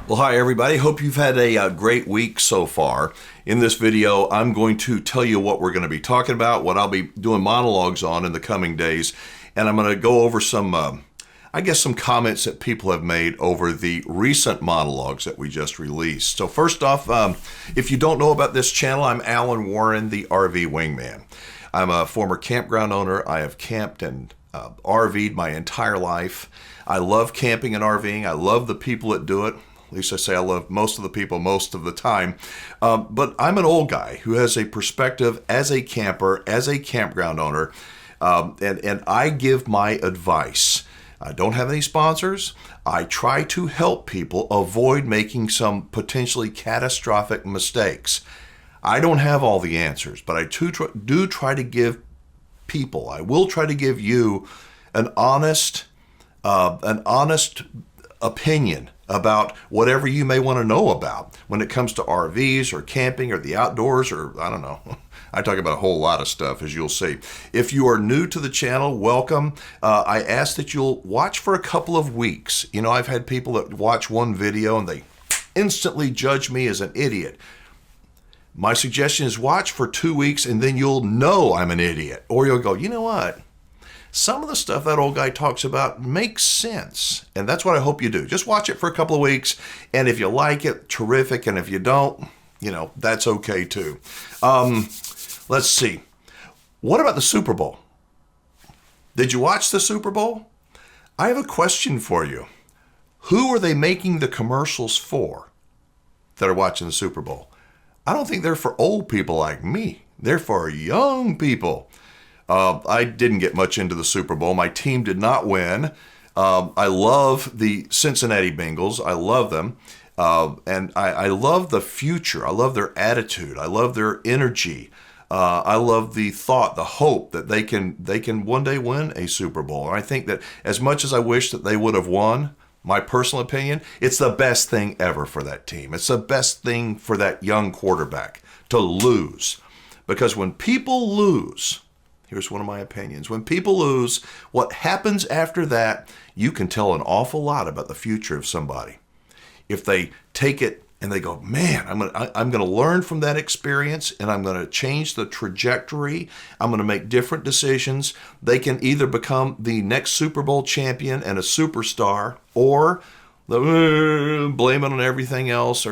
Well, hi everybody. Hope you've had a great week so far. In this video, I'm going to tell you what we're going to be talking about, what I'll be doing monologues on in the coming days, and I'm going to go over some comments that people have made over the recent monologues that we just released. So first off, if you don't know about this channel, I'm Alan Warren, the RV Wingman. I'm a former campground owner. I have camped and RV'd my entire life. I love camping and RVing. I love the people that do it. At least I say I love most of the people most of the time. But I'm an old guy who has a perspective as a camper, as a campground owner, and I give my advice. I don't have any sponsors. I try to help people avoid making some potentially catastrophic mistakes. I don't have all the answers, but I do try to give people, I will try to give you an honest opinion about whatever you may want to know about when it comes to RVs or camping or the outdoors, or I don't know. I talk about a whole lot of stuff, as you'll see. If you are new to the channel, welcome. I ask that you'll watch for a couple of weeks. You know, I've had people that watch one video and they instantly judge me as an idiot. My suggestion is watch for 2 weeks and then you'll know I'm an idiot. Or you'll go, you know what? Some of the stuff that old guy talks about makes sense. And that's what I hope you do. Just watch it for a couple of weeks. And if you like it, terrific. And if you don't, you know, that's okay too. Let's see. What about the Super Bowl? Did you watch the Super Bowl? I have a question for you. Who are they making the commercials for that are watching the Super Bowl? I don't think they're for old people like me. They're for young people. I didn't get much into the Super Bowl. My team did not win. I love the Cincinnati Bengals. I love them. And I love the future. I love their attitude. I love their energy. I love the thought, the hope that they can one day win a Super Bowl. And I think that as much as I wish that they would have won, my personal opinion, it's the best thing ever for that team. It's the best thing for that young quarterback to lose. Because when people lose, here's one of my opinions. When people lose, what happens after that, you can tell an awful lot about the future of somebody. If they take it and they go, man, I'm going to learn from that experience and I'm going to change the trajectory. I'm going to make different decisions. They can either become the next Super Bowl champion and a superstar, or blame it on everything else.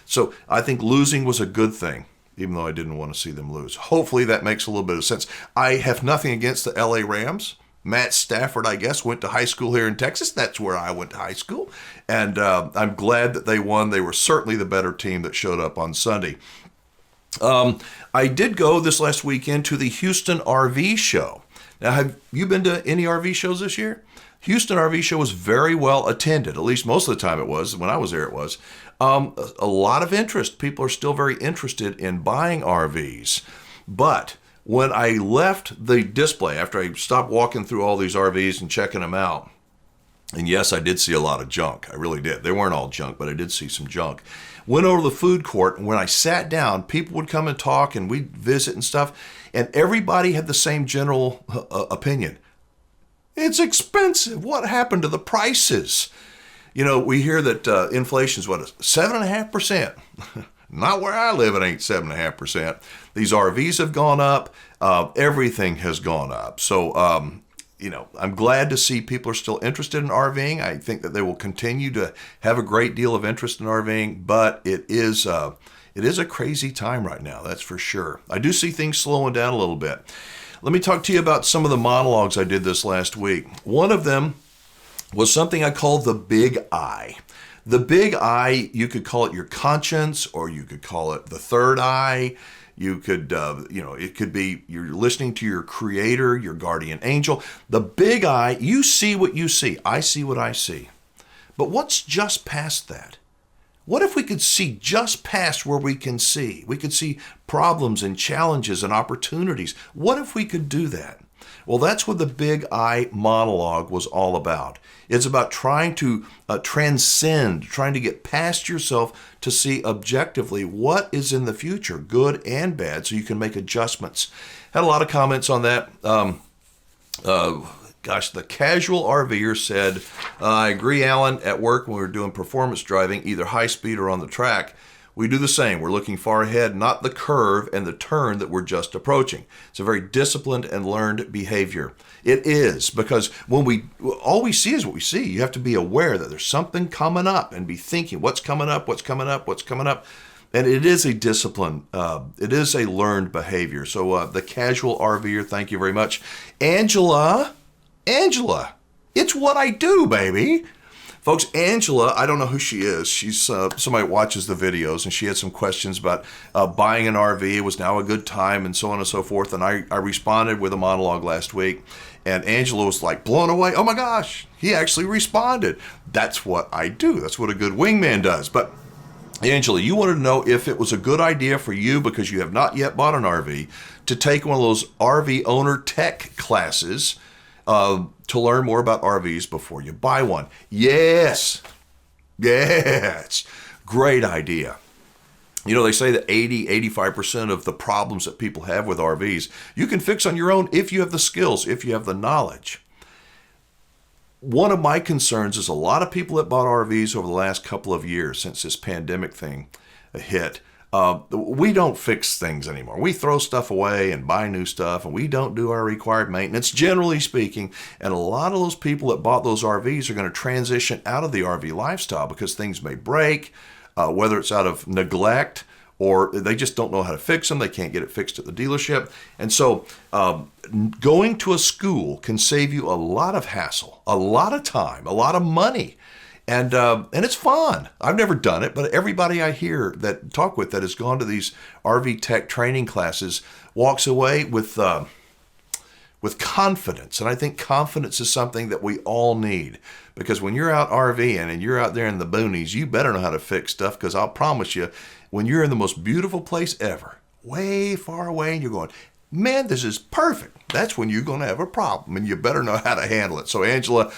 So I think losing was a good thing, even though I didn't want to see them lose. Hopefully that makes a little bit of sense. I have nothing against the LA Rams. Matt Stafford, I guess, went to high school here in Texas. That's where I went to high school. And I'm glad that they won. They were certainly the better team that showed up on Sunday. I did go this last weekend to the Houston RV show. Now, have you been to any RV shows this year? Houston RV show was very well attended. At least most of the time it was. When I was there, it was. A lot of interest. People are still very interested in buying RVs. But when I left the display, after I stopped walking through all these RVs and checking them out, and yes, I did see a lot of junk. I really did. They weren't all junk, but I did see some junk. Went over to the food court, and when I sat down, people would come and talk, and we'd visit and stuff, and everybody had the same general opinion. It's expensive. What happened to the prices? You know, we hear that inflation's 7.5%. Not where I live, it ain't 7.5%. These RVs have gone up. Everything has gone up. So, you know, I'm glad to see people are still interested in RVing. I think that they will continue to have a great deal of interest in RVing, but it is a crazy time right now, that's for sure. I do see things slowing down a little bit. Let me talk to you about some of the monologues I did this last week. One of them was something I called the Big I. The Big I, you could call it your conscience, or you could call it the third eye. You could, it could be you're listening to your creator, your guardian angel. The Big I, you see what you see. I see what I see. But what's just past that? What if we could see just past where we can see? We could see problems and challenges and opportunities. What if we could do that? Well, that's what the Big I monologue was all about. It's about trying to transcend, trying to get past yourself to see objectively what is in the future, good and bad, so you can make adjustments. Had a lot of comments on that. Gosh, the casual RVer said, I agree, Alan. At work, when we were doing performance driving, either high speed or on the track, we do the same. We're looking far ahead, not the curve and the turn that we're just approaching. It's a very disciplined and learned behavior. It is, because when all we see is what we see. You have to be aware that there's something coming up and be thinking, what's coming up, what's coming up, what's coming up. And it is a discipline. It is a learned behavior. So the casual RVer, thank you very much. Angela, it's what I do, baby. Folks, Angela, I don't know who she is. She's somebody who watches the videos, and she had some questions about buying an RV. It was now a good time, and so on and so forth. And I responded with a monologue last week, and Angela was like blown away. Oh my gosh, he actually responded. That's what I do. That's what a good wingman does. But Angela, you wanted to know if it was a good idea for you, because you have not yet bought an RV, to take one of those RV owner tech classes to learn more about RVs before you buy one. Yes. Great idea. You know, they say that 85% of the problems that people have with RVs, you can fix on your own if you have the skills, if you have the knowledge. One of my concerns is a lot of people that bought RVs over the last couple of years since this pandemic thing hit, we don't fix things anymore. We throw stuff away and buy new stuff, and we don't do our required maintenance, generally speaking. And a lot of those people that bought those RVs are going to transition out of the RV lifestyle because things may break, whether it's out of neglect or they just don't know how to fix them. They can't get it fixed at the dealership. And so going to a school can save you a lot of hassle, a lot of time, a lot of money. And it's fun. I've never done it, but everybody I hear that talk with that has gone to these RV tech training classes walks away with confidence. And I think confidence is something that we all need, because when you're out RVing and you're out there in the boonies, you better know how to fix stuff, because I'll promise you, when you're in the most beautiful place ever, way far away, and you're going, man, this is perfect, that's when you're going to have a problem, and you better know how to handle it. So Angela,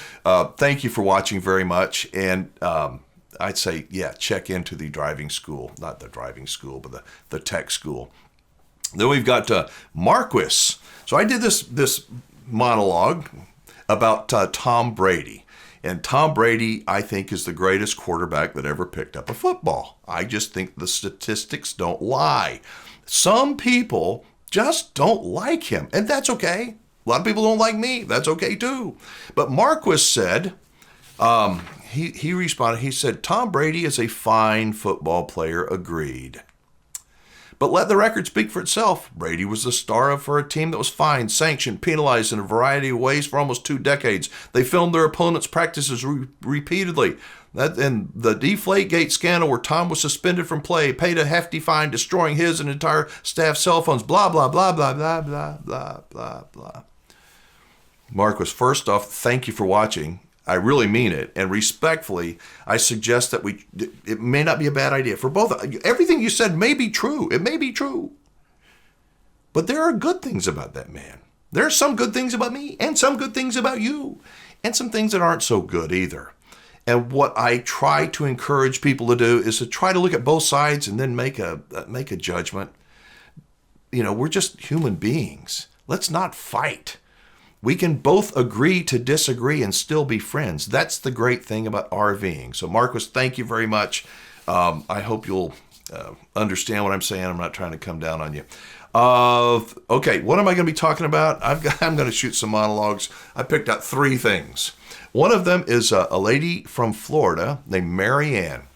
thank you for watching very much. And I'd say, yeah, check into the driving school, not the driving school, but the tech school. Then we've got Marquis. So I did this monologue about Tom Brady. And Tom Brady, I think, is the greatest quarterback that ever picked up a football. I just think the statistics don't lie. Some people just don't like him, and that's okay. A lot of people don't like me. That's okay too. But Marquis said, he responded, he said, Tom Brady is a fine football player, agreed. But let the record speak for itself. Brady was the star for a team that was fined, sanctioned, penalized in a variety of ways for almost 2 decades. They filmed their opponents' practices repeatedly. And the Deflategate scandal, where Tom was suspended from play, paid a hefty fine, destroying his and entire staff's cell phones, blah, blah, blah, blah, blah, blah, blah, blah, blah. Marquis, first off, thank you for watching. I really mean it. And respectfully, I suggest that it may not be a bad idea for both. Everything you said may be true. It may be true. But there are good things about that man. There are some good things about me, and some good things about you, and some things that aren't so good either. And what I try to encourage people to do is to try to look at both sides and then make a judgment. You know, we're just human beings. Let's not fight. We can both agree to disagree and still be friends. That's the great thing about RVing. So Marquis, thank you very much. I hope you'll understand what I'm saying. I'm not trying to come down on you. Okay, what am I going to be talking about? I'm going to shoot some monologues. I picked out 3 things. One of them is a lady from Florida named Marianne.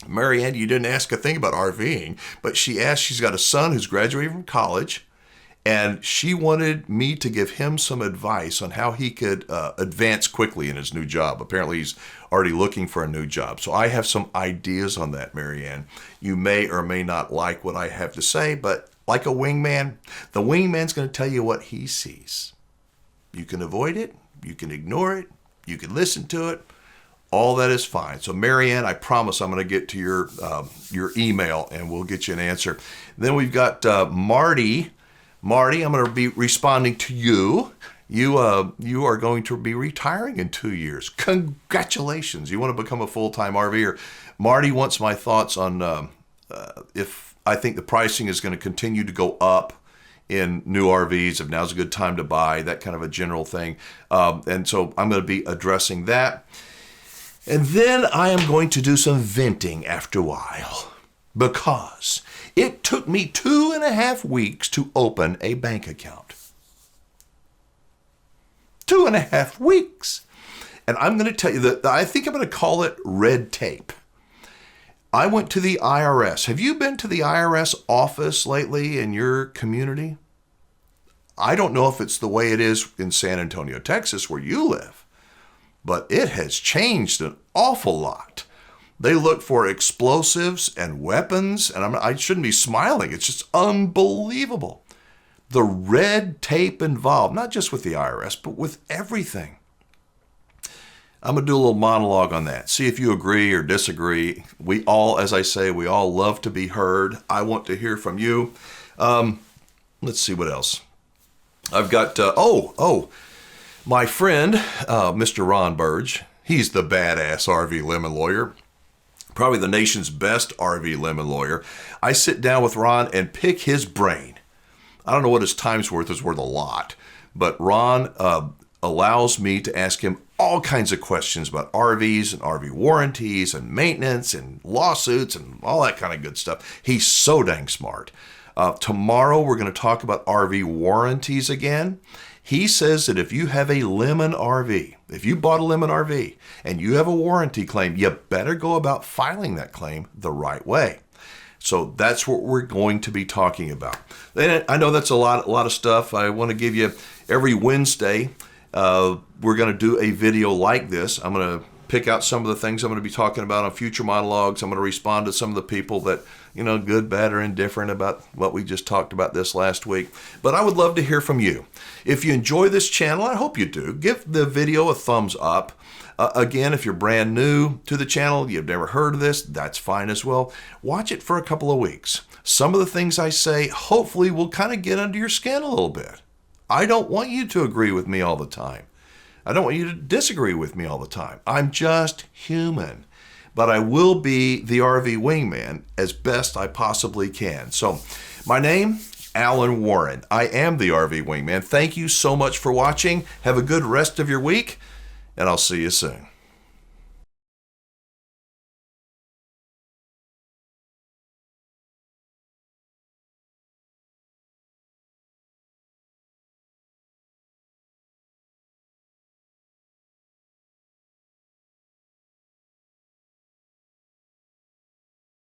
Marianne, you didn't ask a thing about RVing, but she asked, she's got a son who's graduating from college, and she wanted me to give him some advice on how he could advance quickly in his new job. Apparently, he's already looking for a new job. So I have some ideas on that, Marianne. You may or may not like what I have to say, but like a wingman, the wingman's going to tell you what he sees. You can avoid it. You can ignore it. You can listen to it. All that is fine. So Marianne, I promise I'm going to get to your email, and we'll get you an answer. Then we've got Marty. Marty, I'm going to be responding to you. You are going to be retiring in 2 years. Congratulations. You want to become a full-time RVer. Marty wants my thoughts on if I think the pricing is going to continue to go up in new RVs, if now's a good time to buy, that kind of a general thing. And so I'm going to be addressing that. And then I am going to do some venting after a while, because it took me 2.5 weeks to open a bank account. 2.5 weeks. And I'm going to tell you that I think I'm going to call it red tape. I went to the IRS. Have you been to the IRS office lately in your community? I don't know if it's the way it is in San Antonio, Texas, where you live, but it has changed an awful lot. They look for explosives and weapons, and I shouldn't be smiling. It's just unbelievable. The red tape involved, not just with the IRS, but with everything. I'm going to do a little monologue on that. See if you agree or disagree. We all, as I say, we all love to be heard. I want to hear from you. Let's see what else. I've got, my friend, Mr. Ron Burge. He's the badass RV lemon lawyer. Probably the nation's best RV lemon lawyer. I sit down with Ron and pick his brain. I don't know what his time's worth. It's worth a lot. But Ron allows me to ask him all kinds of questions about RVs and RV warranties and maintenance and lawsuits and all that kind of good stuff. He's so dang smart. Tomorrow we're going to talk about RV warranties again. He says that if you have a lemon RV, if you bought a lemon RV and you have a warranty claim, you better go about filing that claim the right way. So that's what we're going to be talking about. And I know that's a lot of stuff. I want to give you every Wednesday, we're going to do a video like this. I'm going to pick out some of the things I'm going to be talking about on future monologues. I'm going to respond to some of the people that, good, bad, or indifferent about what we just talked about this last week. But I would love to hear from you. If you enjoy this channel, I hope you do, give the video a thumbs up. Again, if you're brand new to the channel, you've never heard of this, that's fine as well. Watch it for a couple of weeks. Some of the things I say hopefully will kind of get under your skin a little bit. I don't want you to agree with me all the time. I don't want you to disagree with me all the time. I'm just human. But I will be the RV Wingman as best I possibly can. So, my name, Alan Warren. I am the RV Wingman. Thank you so much for watching. Have a good rest of your week, and I'll see you soon.